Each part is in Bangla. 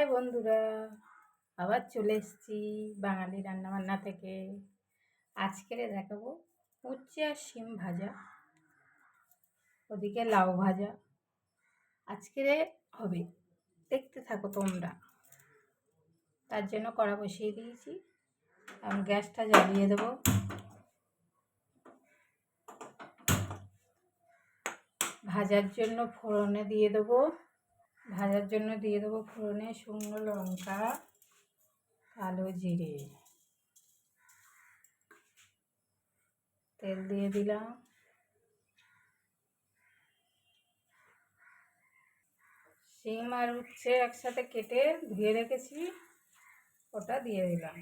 হাই বন্ধুরা, আবার চলে এসেছি বাঙালি রান্নাবান্না থেকে। আজকের দেখাবো উচ্ছে আর শিম ভাজা, ওদিকে লাউ ভাজা। আজকের হবে, দেখতে থাকো তোমরা। তার জন্য কড়া বসিয়ে দিয়েছি, আমি গ্যাসটা জ্বালিয়ে দেবো। ভাজার জন্য ফোড়নে দিয়ে দেবো ফোড়নে শুকনো লঙ্কা, কালো জিরে, তেল দিয়ে দিলাম। শিম আর উচ্ছে একসাথে কেটে ধুয়ে রেখেছি, ওটা দিয়ে দিলাম।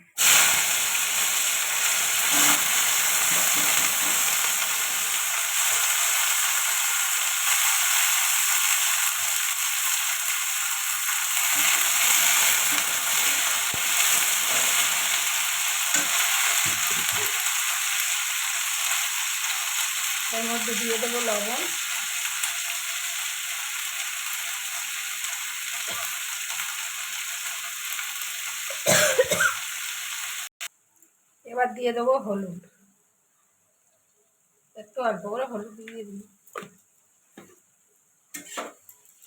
এর মধ্যে দিয়ে দেবো লবণ। এবার দিয়ে দেবো হলুদ, একটু অল্প করে হলুদ দিয়ে দিই।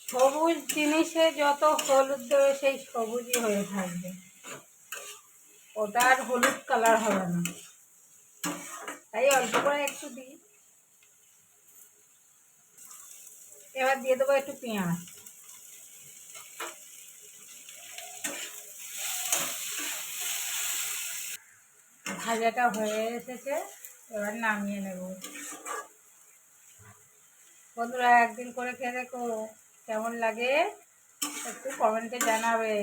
সবুজ জিনিসে যত হলুদ দেবে সেই সবুজই হয়ে থাকবে, ওটা আর হলুদ কালার হবে না, তাই অল্প করে একটু দিই। এবার দিয়ে দেবো একটু পেঁয়াজ। ভাজাটা হয়ে এসেছে, এবার নামিয়ে নেব। বন্ধুরা, একদিন করে খেয়ে দেখো, কেমন লাগে একটু কমেন্টে জানাবে।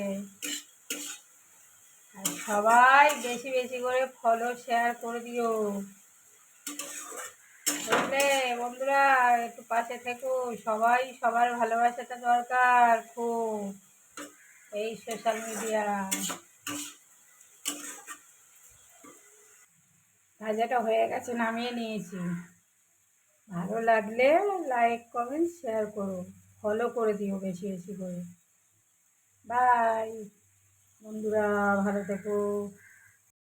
আর সবাই বেশি বেশি করে ফলো শেয়ার করে দিও, বুঝলে বন্ধুরা। একটু পাশে থেকো, সবাই সবার ভালোবাসাটা দরকার খুব এই সোশ্যাল মিডিয়া। ভাজাটা হয়ে গেছে, নামিয়ে নিয়েছি। ভালো লাগলে লাইক কমেন্ট শেয়ার করো, ফলো করে দিও বেশি বেশি করে। বাই বন্ধুরা, ভালো থেকো।